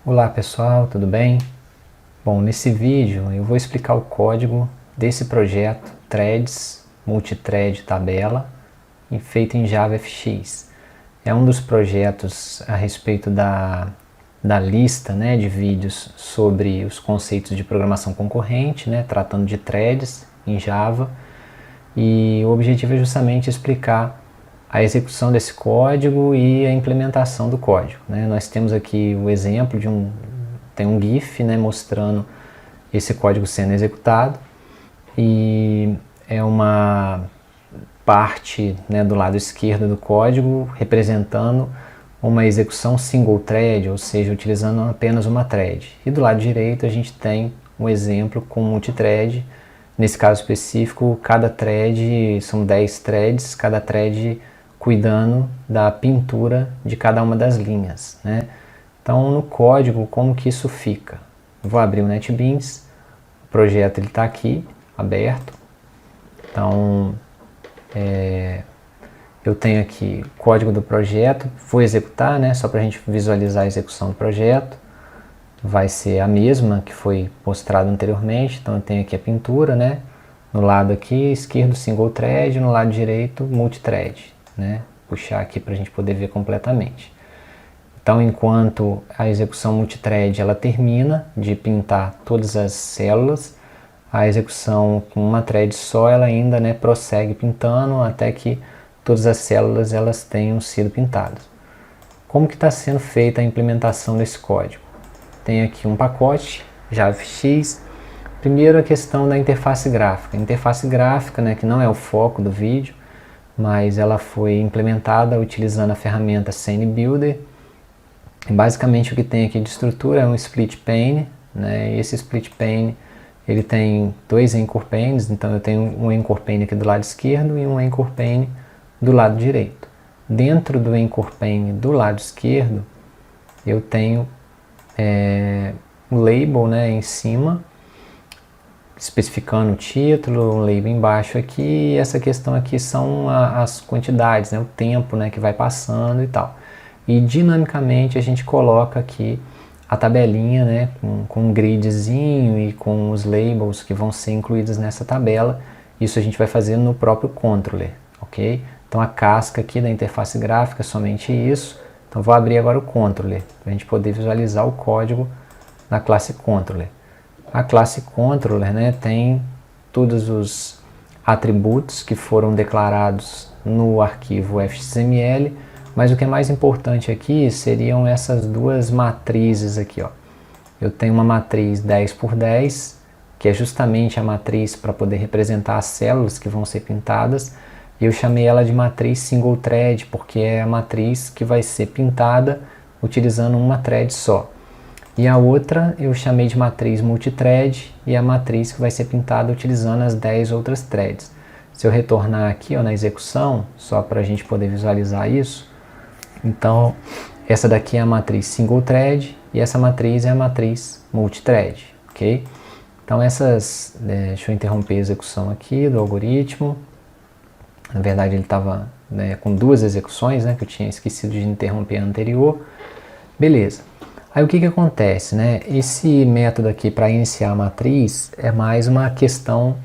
Olá pessoal, tudo bem? Bom, nesse vídeo eu vou explicar o código desse projeto Threads Multithread Tabela feito em JavaFX. É um dos projetos a respeito da lista, de vídeos sobre os conceitos de programação concorrente, tratando de threads em Java, e o objetivo é justamente explicar a execução desse código e a implementação do código. Nós temos aqui o exemplo de tem um GIF mostrando esse código sendo executado, e é uma parte do lado esquerdo do código representando uma execução single thread, ou seja, utilizando apenas uma thread. E do lado direito a gente tem um exemplo com multithread. Nesse caso específico, cada thread, são 10 threads, cada thread cuidando da pintura de cada uma das linhas. Então, no código, como que isso fica? Eu vou abrir o NetBeans, o projeto está aqui, aberto. Então, eu tenho aqui o código do projeto, vou executar, só para a gente visualizar a execução do projeto. Vai ser a mesma que foi mostrado anteriormente. Então eu tenho aqui a pintura, no lado aqui esquerdo single thread, no lado direito multithread, puxar aqui para a gente poder ver completamente. Então, enquanto a execução multithread ela termina de pintar todas as células, a execução com uma thread só ela ainda prossegue pintando até que todas as células elas tenham sido pintadas. Como que está sendo feita a implementação desse código? Tem aqui um pacote JavaFX. Primeiro, a questão da interface gráfica. A interface gráfica, que não é o foco do vídeo, mas ela foi implementada utilizando a ferramenta SceneBuilder. E basicamente o que tem aqui de estrutura é um split pane. Esse split pane ele tem dois anchor panes, então eu tenho um anchor pane aqui do lado esquerdo e um anchor pane do lado direito. Dentro do anchor pane do lado esquerdo, eu tenho um label em cima, especificando o título, um label embaixo aqui, e essa questão aqui são as quantidades, o tempo que vai passando e tal. E dinamicamente a gente coloca aqui a tabelinha com um gridzinho e com os labels que vão ser incluídos nessa tabela. Isso a gente vai fazer no próprio controller, ok? Então a casca aqui da interface gráfica é somente isso. Então vou abrir agora o controller, para a gente poder visualizar o código da classe controller. A classe controller tem todos os atributos que foram declarados no arquivo fxml, mas o que é mais importante aqui seriam essas duas matrizes aqui. Eu tenho uma matriz 10 por 10, que é justamente a matriz para poder representar as células que vão ser pintadas. Eu chamei ela de matriz single thread, porque é a matriz que vai ser pintada utilizando uma thread só. E a outra eu chamei de matriz multithread, e a matriz que vai ser pintada utilizando as 10 outras threads. Se eu retornar aqui na execução, só para a gente poder visualizar isso, então essa daqui é a matriz single thread e essa matriz é a matriz multithread, ok? Então deixa eu interromper a execução aqui do algoritmo. Na verdade ele estava com duas execuções, que eu tinha esquecido de interromper a anterior. Beleza. Aí o que acontece? Esse método aqui para iniciar a matriz é mais uma questão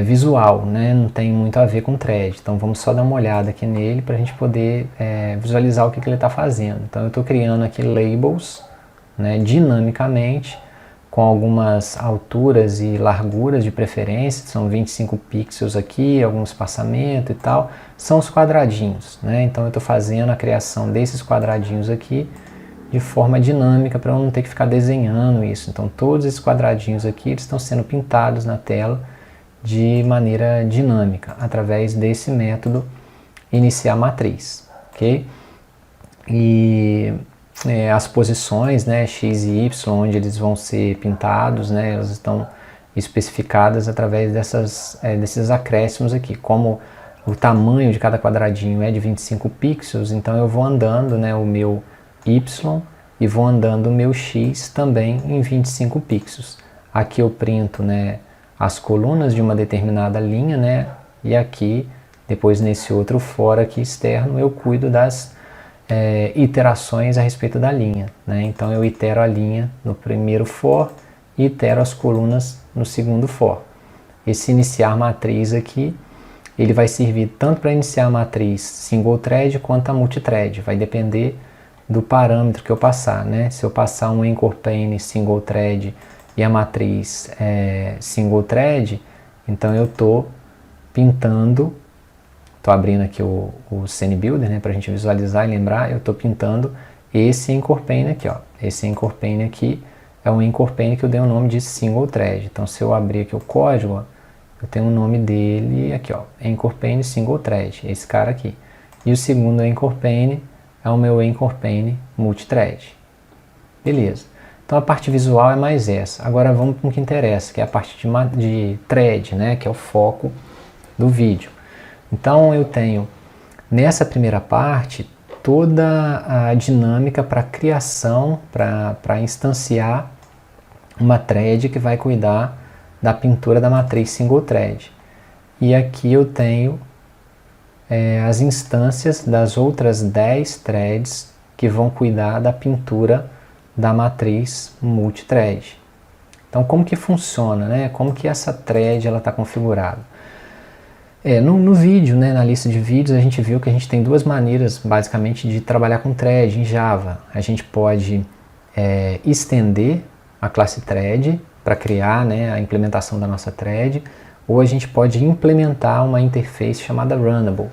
visual, não tem muito a ver com thread. Então vamos só dar uma olhada aqui nele para a gente poder visualizar o que ele está fazendo. Então eu estou criando aqui labels dinamicamente, com algumas alturas e larguras de preferência, são 25 pixels aqui, algum espaçamento e tal, são os quadradinhos, então eu estou fazendo a criação desses quadradinhos aqui de forma dinâmica para eu não ter que ficar desenhando isso. Então todos esses quadradinhos aqui eles estão sendo pintados na tela de maneira dinâmica, através desse método iniciar matriz, ok? E as posições, x e y, onde eles vão ser pintados, elas estão especificadas através desses acréscimos aqui. Como o tamanho de cada quadradinho é de 25 pixels, então eu vou andando o meu y e vou andando o meu x também em 25 pixels. Aqui eu printo as colunas de uma determinada linha, e aqui, depois nesse outro fora aqui externo, eu cuido das iterações a respeito da linha, né? Então eu itero a linha no primeiro for e itero as colunas no segundo for. Esse iniciar matriz aqui, ele vai servir tanto para iniciar a matriz single thread quanto a multithread, vai depender do parâmetro que eu passar, né? Se eu passar um anchor pane single thread e a matriz single thread, então eu estou pintando, estou abrindo aqui o Scene Builder, né, para a gente visualizar e lembrar, eu estou pintando esse anchor pane aqui, ó. Esse anchor pane aqui é um anchor pane que eu dei o nome de single thread. Então se eu abrir aqui o código, ó, eu tenho o nome dele aqui, ó, anchor pane single thread, esse cara aqui. E o segundo anchor pane é o meu anchor pane multithread. Beleza. Então a parte visual é mais essa. Agora vamos para o que interessa, que é a parte de thread, né, que é o foco do vídeo. Então eu tenho nessa primeira parte toda a dinâmica para criação, para instanciar uma thread que vai cuidar da pintura da matriz single thread. E aqui eu tenho as instâncias das outras 10 threads que vão cuidar da pintura da matriz multithread. Então como que funciona, né? Como que essa thread está configurada? No vídeo, né, na lista de vídeos, a gente viu que a gente tem duas maneiras basicamente de trabalhar com thread em Java. A gente pode estender a classe thread para criar, né, a implementação da nossa thread, ou a gente pode implementar uma interface chamada Runnable.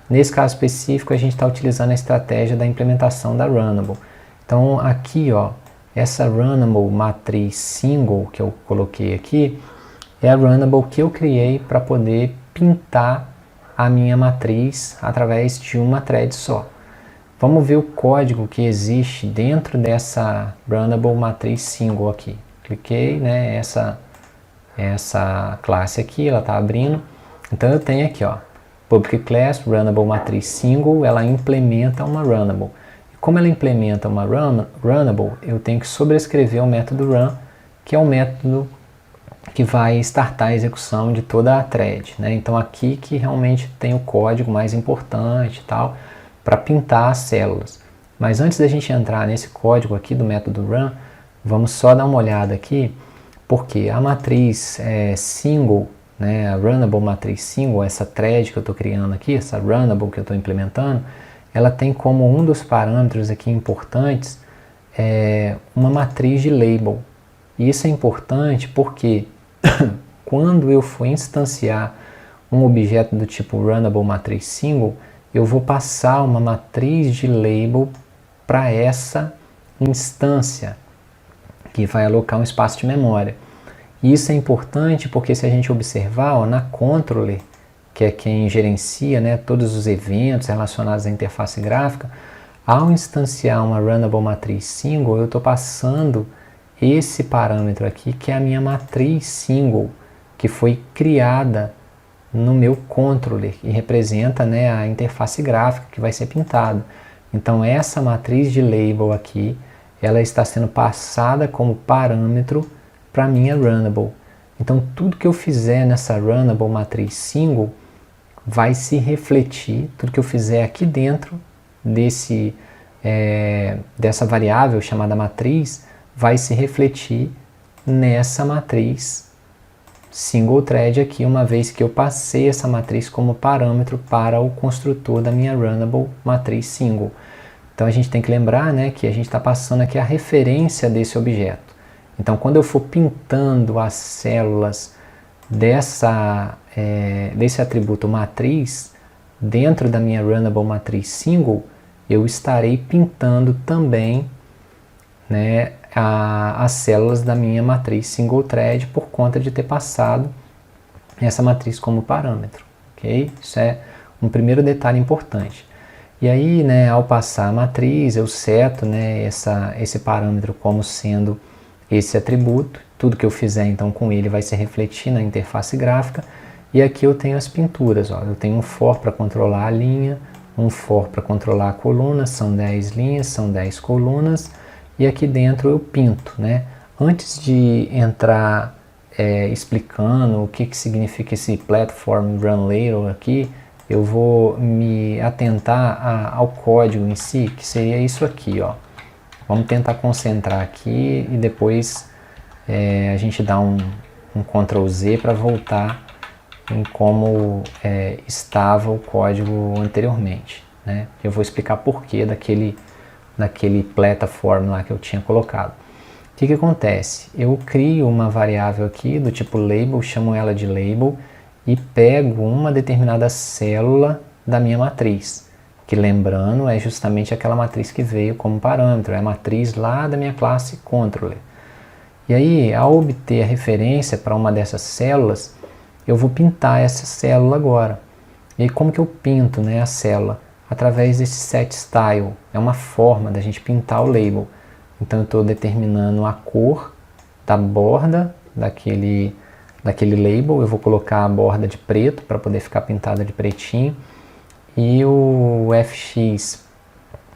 Nesse caso específico, a gente está utilizando a estratégia da implementação da Runnable. Então aqui, ó, essa Runnable matriz single que eu coloquei aqui, é a Runnable que eu criei para poder pintar a minha matriz através de uma thread só. Vamos ver o código que existe dentro dessa Runnable matriz single aqui. Cliquei, né, essa classe aqui, ela está abrindo. Então eu tenho aqui, ó, Public Class Runnable matriz single, ela implementa uma Runnable. E como ela implementa uma Runnable, eu tenho que sobrescrever o método run, que é o método que vai startar a execução de toda a thread, né? Então aqui que realmente tem o código mais importante e tal, para pintar as células. Mas antes da gente entrar nesse código aqui do método run, vamos só dar uma olhada aqui, porque a matriz single, né, a Runnable matriz single, essa thread que eu estou criando aqui, essa Runnable que eu estou implementando, ela tem como um dos parâmetros aqui importantes uma matriz de label. E isso é importante porque quando eu for instanciar um objeto do tipo Runnable matriz single, eu vou passar uma matriz de label para essa instância, que vai alocar um espaço de memória. E isso é importante porque se a gente observar, ó, na controller, que é quem gerencia, né, todos os eventos relacionados à interface gráfica, ao instanciar uma Runnable matriz single, eu estou passando esse parâmetro aqui, que é a minha matriz single, que foi criada no meu controller e representa, né, a interface gráfica que vai ser pintada. Então essa matriz de label aqui, ela está sendo passada como parâmetro para a minha Runnable. Então tudo que eu fizer nessa Runnable matriz single vai se refletir, tudo que eu fizer aqui dentro dessa variável chamada matriz, vai se refletir nessa matriz single thread aqui, uma vez que eu passei essa matriz como parâmetro para o construtor da minha Runnable matriz single. Então a gente tem que lembrar, né, que a gente está passando aqui a referência desse objeto. Então quando eu for pintando as células desse atributo matriz dentro da minha Runnable matriz single, eu estarei pintando também, né, as células da minha matriz single thread por conta de ter passado essa matriz como parâmetro, ok? Isso é um primeiro detalhe importante. E aí, né, ao passar a matriz, eu seto, né, esse parâmetro como sendo esse atributo. Tudo que eu fizer então com ele vai se refletir na interface gráfica. E aqui eu tenho as pinturas, ó. Eu tenho um for para controlar a linha, um for para controlar a coluna, são 10 linhas, são 10 colunas. E aqui dentro eu pinto, né? Antes de entrar explicando o que significa esse Platform Run Layer aqui, eu vou me atentar ao código em si, que seria isso aqui, ó. Vamos tentar concentrar aqui e depois a gente dá um Ctrl Z para voltar em como estava o código anteriormente, né? Eu vou explicar porquê daquele platform lá que eu tinha colocado. O que acontece? Eu crio uma variável aqui do tipo label, chamo ela de label e pego uma determinada célula da minha matriz, que lembrando é justamente aquela matriz que veio como parâmetro, é a matriz lá da minha classe controller. E aí, ao obter a referência para uma dessas células, eu vou pintar essa célula agora. E aí, como que eu pinto, né, a célula? Através desse setStyle, é uma forma da gente pintar o label. Então eu estou determinando a cor da borda daquele label, eu vou colocar a borda de preto para poder ficar pintada de pretinho. E o FX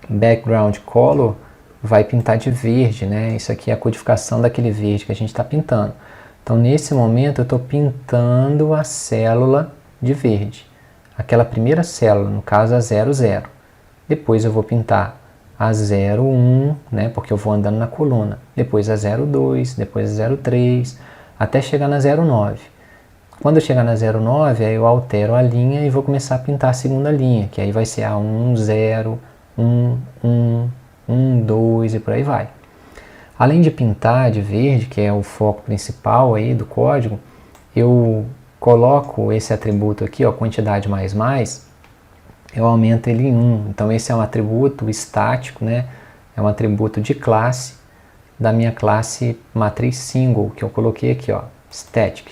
Background Color vai pintar de verde, né? Isso aqui é a codificação daquele verde que a gente está pintando. Então nesse momento eu estou pintando a célula de verde. Aquela primeira célula, no caso a 00. Depois eu vou pintar a 01, né, porque eu vou andando na coluna. Depois a 02, depois a 03, até chegar na 09. Quando eu chegar na 09, aí eu altero a linha e vou começar a pintar a segunda linha, que aí vai ser a 1, 0, 1, 1, 1, 2 e por aí vai. Além de pintar de verde, que é o foco principal aí do código, eu coloco esse atributo aqui, ó, quantidade mais, eu aumento ele em 1. Então esse é um atributo estático, né? É um atributo de classe da minha classe matriz single, que eu coloquei aqui, ó, static.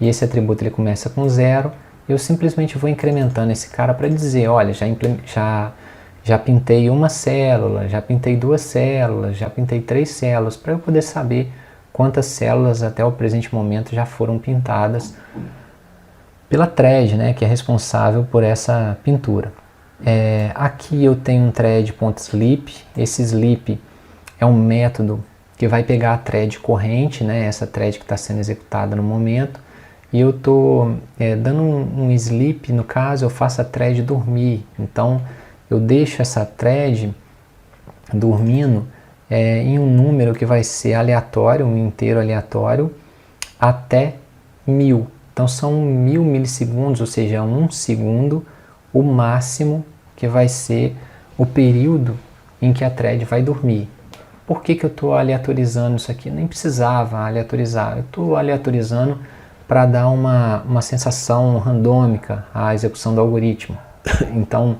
E esse atributo ele começa com 0, eu simplesmente vou incrementando esse cara para dizer, olha, já pintei uma célula, já pintei 2 células, já pintei 3 células, para eu poder saber quantas células até o presente momento já foram pintadas pela thread, né, que é responsável por essa pintura. Aqui eu tenho um thread.sleep. Esse sleep é um método que vai pegar a thread corrente, né, essa thread que está sendo executada no momento, e eu estou dando um sleep, no caso eu faço a thread dormir. Então eu deixo essa thread dormindo em um número que vai ser aleatório, um inteiro aleatório, até 1000. Então são 1000 milissegundos, ou seja, 1 segundo, o máximo que vai ser o período em que a thread vai dormir. Por que eu estou aleatorizando isso aqui? Nem precisava aleatorizar, eu estou aleatorizando para dar uma sensação randômica à execução do algoritmo. Então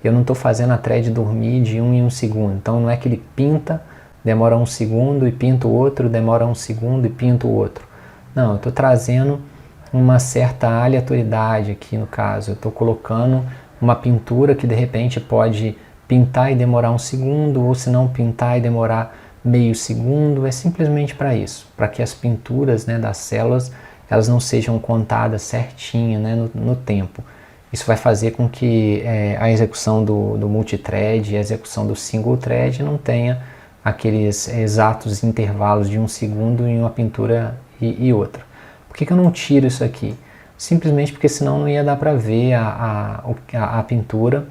eu não estou fazendo a thread dormir de 1 em 1 segundo. Então não é que ele pinta, demora 1 segundo e pinta o outro, demora 1 segundo e pinta o outro. Não, eu estou trazendo uma certa aleatoriedade aqui no caso. Eu estou colocando uma pintura que de repente pode pintar e demorar 1 segundo, ou se não pintar e demorar meio segundo. É simplesmente para isso, para que as pinturas, né, das células elas não sejam contadas certinho, né, no tempo. Isso vai fazer com que a execução do multithread e a execução do single thread não tenha aqueles exatos intervalos de 1 segundo em uma pintura e outra. Por que eu não tiro isso aqui? Simplesmente porque senão não ia dar para ver a pintura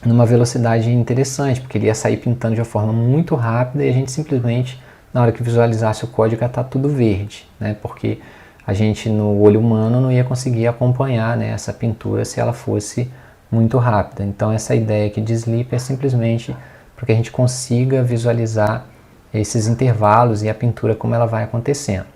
numa velocidade interessante, porque ele ia sair pintando de uma forma muito rápida e a gente simplesmente, na hora que visualizasse o código, ia estar tudo verde, né? Porque a gente no olho humano não ia conseguir acompanhar, né, essa pintura se ela fosse muito rápida. Então essa ideia aqui de sleep é simplesmente para que a gente consiga visualizar esses intervalos e a pintura como ela vai acontecendo.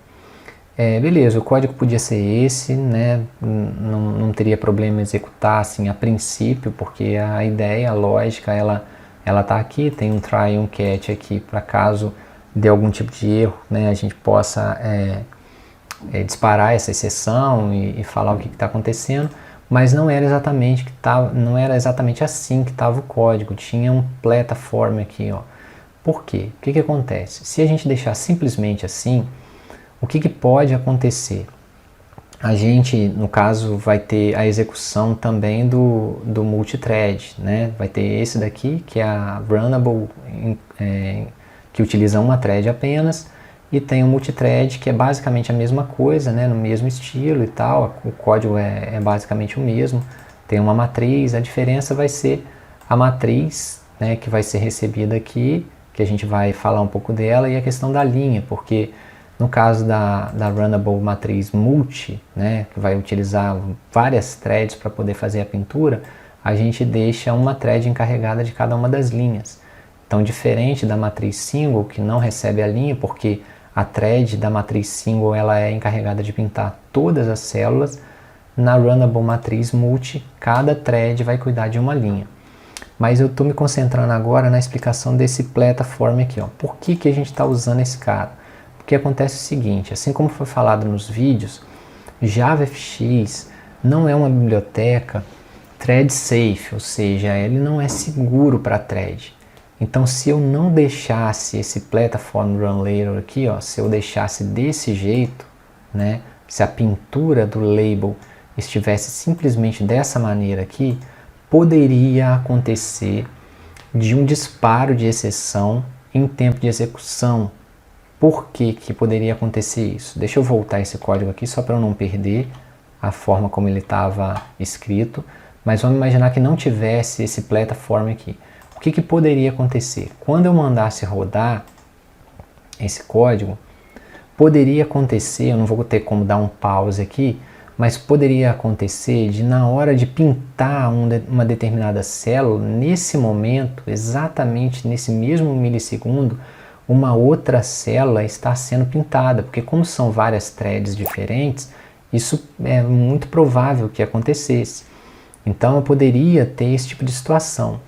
Beleza, o código podia ser esse, né? Não teria problema executar assim a princípio, porque a ideia, a lógica, ela está aqui, tem um try e um catch aqui para caso dê algum tipo de erro, né, a gente possa disparar essa exceção e falar o que está acontecendo, mas não era exatamente assim que estava o código, tinha um platform aqui, ó. Por quê? O que acontece? Se a gente deixar simplesmente assim, o que pode acontecer? A gente, no caso, vai ter a execução também do multithread, né? Vai ter esse daqui, que é a runnable, que utiliza uma thread apenas, e tem o multithread, que é basicamente a mesma coisa, né? No mesmo estilo e tal, o código é basicamente o mesmo, tem uma matriz, a diferença vai ser a matriz, né, que vai ser recebida aqui, que a gente vai falar um pouco dela, e a questão da linha, porque no caso da Runnable matriz multi, né, que vai utilizar várias threads para poder fazer a pintura, a gente deixa uma thread encarregada de cada uma das linhas. Então, diferente da matriz single, que não recebe a linha, porque a thread da matriz single ela é encarregada de pintar todas as células, na Runnable matriz multi, cada thread vai cuidar de uma linha. Mas eu estou me concentrando agora na explicação desse Plataform aqui. Ó. Por que a gente está usando esse cara? Porque acontece o seguinte, assim como foi falado nos vídeos, JavaFX não é uma biblioteca thread safe, ou seja, ele não é seguro para thread. Então, se eu não deixasse esse Platform Run Layer aqui, ó, se eu deixasse desse jeito, né, se a pintura do label estivesse simplesmente dessa maneira aqui, poderia acontecer de um disparo de exceção em tempo de execução. Por que poderia acontecer isso? Deixa eu voltar esse código aqui só para eu não perder a forma como ele estava escrito, mas vamos imaginar que não tivesse esse Platform aqui. O que poderia acontecer? Quando eu mandasse rodar esse código, poderia acontecer, eu não vou ter como dar um pause aqui, mas poderia acontecer de na hora de pintar uma determinada célula, nesse momento, exatamente nesse mesmo milissegundo, uma outra célula está sendo pintada, porque como são várias threads diferentes, isso é muito provável que acontecesse. Então eu poderia ter esse tipo de situação.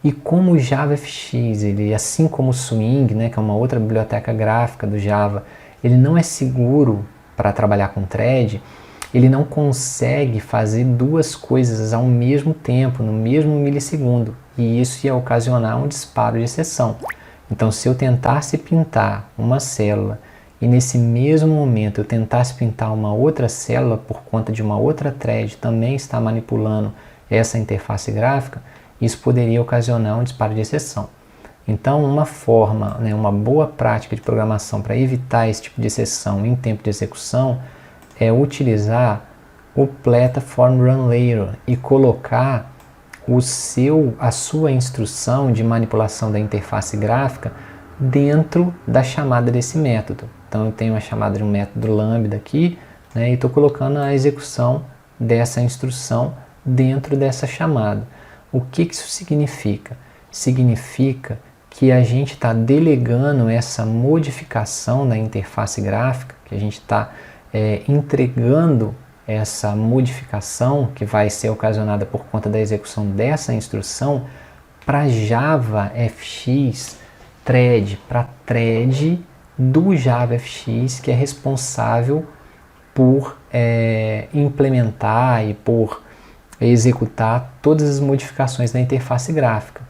E como o JavaFX, ele, assim como o Swing, né, que é uma outra biblioteca gráfica do Java, ele não é seguro para trabalhar com thread, ele não consegue fazer duas coisas ao mesmo tempo, no mesmo milissegundo, e isso ia ocasionar um disparo de exceção. Então, se eu tentasse pintar uma célula e nesse mesmo momento eu tentasse pintar uma outra célula por conta de uma outra thread também está manipulando essa interface gráfica, isso poderia ocasionar um disparo de exceção. Então, uma forma, né, uma boa prática de programação para evitar esse tipo de exceção em tempo de execução é utilizar o Platform Run Layer e colocar a sua instrução de manipulação da interface gráfica dentro da chamada desse método. Então, eu tenho a chamada de um método lambda aqui, né, e estou colocando a execução dessa instrução dentro dessa chamada. O que isso significa? Significa que a gente está delegando essa modificação da interface gráfica, que a gente está entregando essa modificação que vai ser ocasionada por conta da execução dessa instrução para JavaFX thread, para thread do JavaFX que é responsável por implementar e por executar todas as modificações da interface gráfica.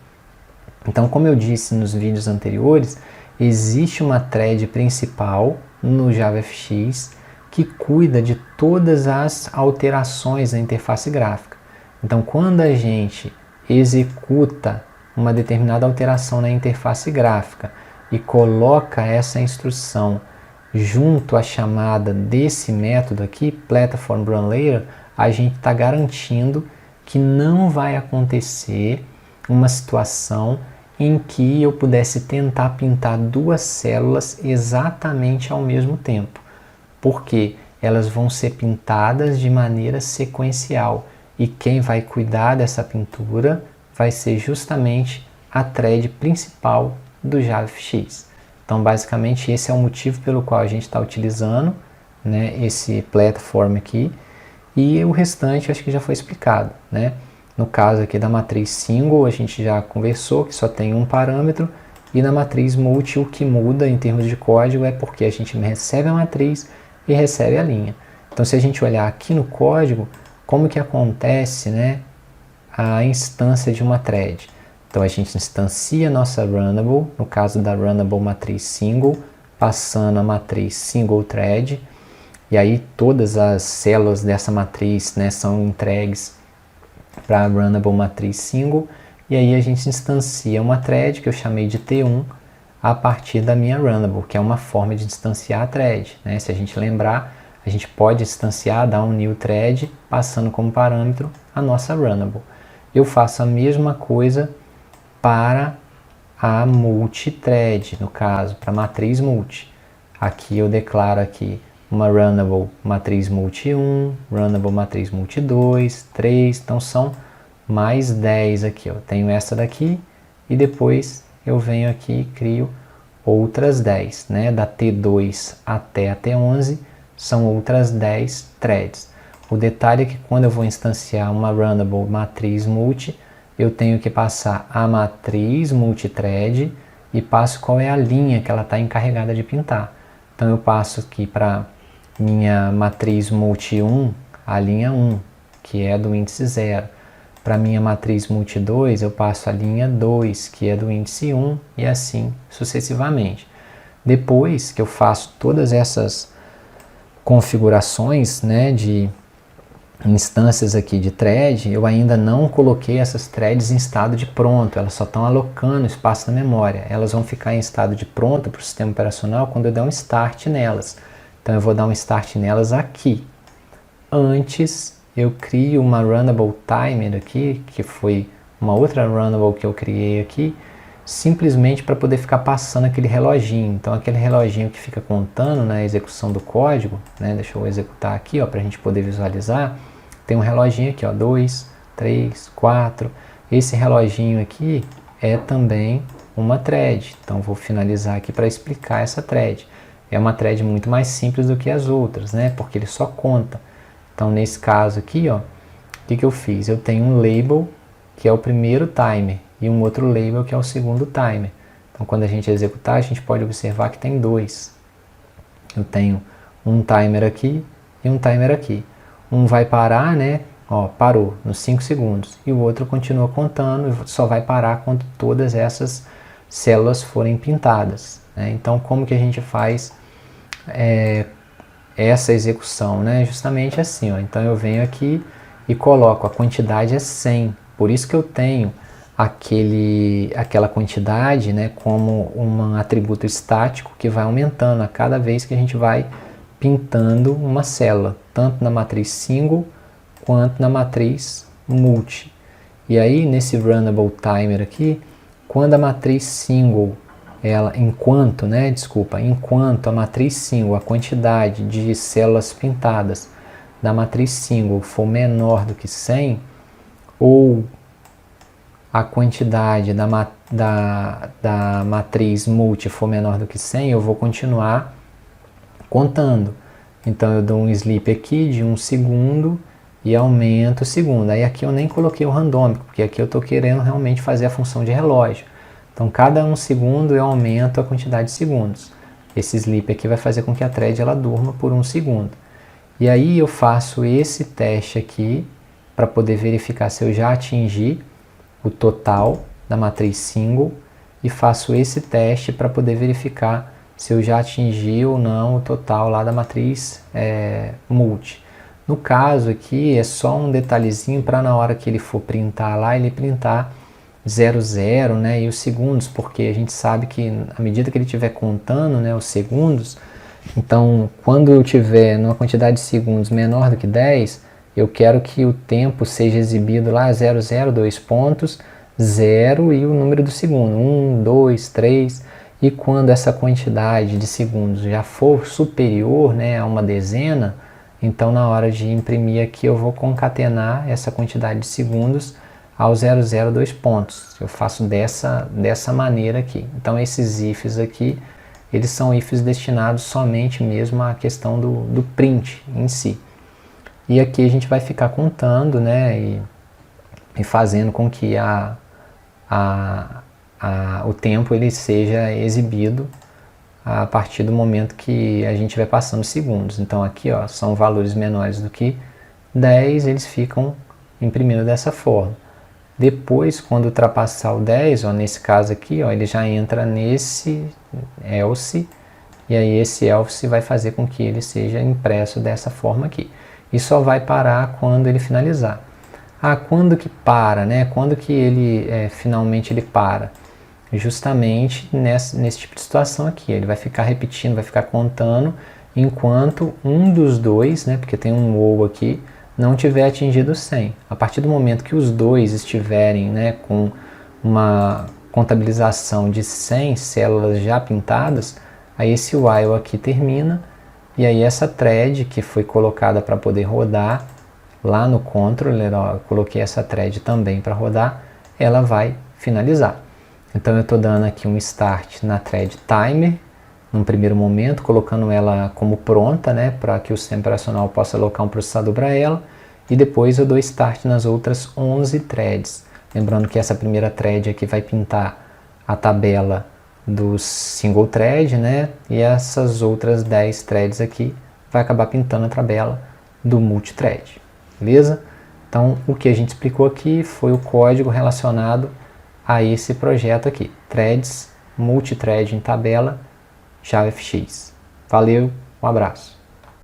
Então, como eu disse nos vídeos anteriores, existe uma thread principal no JavaFX que cuida de todas as alterações da interface gráfica. Então, quando a gente executa uma determinada alteração na interface gráfica e coloca essa instrução junto à chamada desse método aqui, Platform Run Layer, a gente está garantindo que não vai acontecer uma situação em que eu pudesse tentar pintar duas células exatamente ao mesmo tempo, porque elas vão ser pintadas de maneira sequencial e quem vai cuidar dessa pintura vai ser justamente a thread principal do JavaFX. Então, basicamente, esse é o motivo pelo qual a gente está utilizando, né, esse Platform aqui, e o restante acho que já foi explicado, né? No caso aqui da matriz single, a gente já conversou que só tem um parâmetro, e na matriz multi o que muda em termos de código é porque a gente recebe a matriz e recebe a linha. Então, se a gente olhar aqui no código, como que acontece, né, a instância de uma thread? Então, a gente instancia a nossa Runnable, no caso da Runnable matriz single, passando a matriz single thread, e aí todas as células dessa matriz, né, são entregues para a Runnable matriz single, e aí a gente instancia uma thread que eu chamei de T1 a partir da minha Runnable, que é uma forma de instanciar a thread, né? Se a gente lembrar, a gente pode instanciar, dar um new thread, passando como parâmetro a nossa runnable. Eu faço a mesma coisa para a multithread, no caso, para a matriz multi. Aqui eu declaro aqui uma runnable matriz multi 1, runnable matriz multi 2, 3, então são mais 10 aqui. Eu tenho essa daqui e depois eu venho aqui e crio outras 10, né? Da T2 até a T11 são outras 10 threads. O detalhe é que quando eu vou instanciar uma runnable matriz multi, eu tenho que passar a matriz multithread e passo qual é a linha que ela está encarregada de pintar. Então eu passo aqui para minha matriz multi 1, a linha 1, que é do índice 0. Para minha matriz multi 2, eu passo a linha 2, que é do índice 1, e assim sucessivamente. Depois que eu faço todas essas configurações, né, de instâncias aqui de thread, eu ainda não coloquei essas threads em estado de pronto, elas só estão alocando espaço na memória. Elas vão ficar em estado de pronto para o sistema operacional quando eu der um start nelas. Então eu vou dar um start nelas aqui. Antes eu crio uma runnable timer aqui, que foi uma outra runnable que eu criei aqui, simplesmente para poder ficar passando aquele reloginho. Então aquele reloginho que fica contando na execução do código, né, deixa eu executar aqui para a gente poder visualizar. Tem um reloginho aqui, 2, 3, 4. Esse reloginho aqui é também uma thread. Então vou finalizar aqui para explicar essa thread. É uma thread muito mais simples do que as outras, né? Porque ele só conta. Então nesse caso aqui, o que eu fiz? Eu tenho um label que é o primeiro timer e um outro label que é o segundo timer. Então quando a gente executar, a gente pode observar que tem dois. Eu tenho um timer aqui e um timer aqui. Um vai parar, né? Parou nos 5 segundos. E o outro continua contando e só vai parar quando todas essas células forem pintadas, né? Então, como que a gente faz essa execução, né? Justamente assim, Então, eu venho aqui e coloco, a quantidade é 100. Por isso que eu tenho aquela quantidade, né, como um atributo estático que vai aumentando a cada vez que a gente vai pintando uma célula, tanto na matriz single quanto na matriz multi. E aí nesse runnable timer aqui, quando a matriz single, enquanto a matriz single, a quantidade de células pintadas da matriz single for menor do que 100, ou a quantidade da matriz multi for menor do que 100, eu vou continuar contando. Então eu dou um sleep aqui de 1 segundo e aumento o segundo. Aí aqui eu nem coloquei o randômico, porque aqui eu estou querendo realmente fazer a função de relógio. Então cada 1 segundo eu aumento a quantidade de segundos. Esse sleep aqui vai fazer com que a thread ela durma por 1 segundo. E aí eu faço esse teste aqui para poder verificar se eu já atingi o total da matriz single e faço esse teste para poder verificar se eu já atingi ou não o total lá da matriz multi. No caso aqui é só um detalhezinho para na hora que ele for printar lá, ele printar 00, né, e os segundos, porque a gente sabe que à medida que ele estiver contando, né, os segundos, então quando eu tiver numa quantidade de segundos menor do que 10, eu quero que o tempo seja exibido lá 00, 2 pontos, 0 e o número do segundo, 1, 2, 3... E quando essa quantidade de segundos já for superior, né, a uma dezena, então na hora de imprimir aqui eu vou concatenar essa quantidade de segundos ao 00, 2 pontos. Eu faço dessa maneira aqui. Então esses ifs aqui, eles são ifs destinados somente mesmo à questão do print em si. E aqui a gente vai ficar contando, né, e fazendo com que o tempo ele seja exibido a partir do momento que a gente vai passando segundos. Então aqui são valores menores do que 10, eles ficam imprimindo dessa forma. Depois, quando ultrapassar o 10, nesse caso aqui, ele já entra nesse else, e aí esse else vai fazer com que ele seja impresso dessa forma aqui. E só vai parar quando ele finalizar. Quando que para, né? Quando que ele finalmente ele para? Justamente nesse tipo de situação aqui. Ele vai ficar repetindo, vai ficar contando, enquanto um dos dois, né, porque tem um ou aqui, não tiver atingido 100. A partir do momento que os dois estiverem, né, com uma contabilização de 100 células já pintadas, aí esse while aqui termina, e aí essa thread que foi colocada para poder rodar lá no controller, ó, eu coloquei essa thread também para rodar, ela vai finalizar. Então eu estou dando aqui um start na thread timer, num primeiro momento, colocando ela como pronta, né, para que o sistema operacional possa alocar um processador para ela, e depois eu dou start nas outras 11 threads. Lembrando que essa primeira thread aqui vai pintar a tabela do single thread, né, e essas outras 10 threads aqui vai acabar pintando a tabela do multithread, beleza? Então o que a gente explicou aqui foi o código relacionado a esse projeto aqui, threads, multithread em tabela, JavaFX. Valeu, um abraço.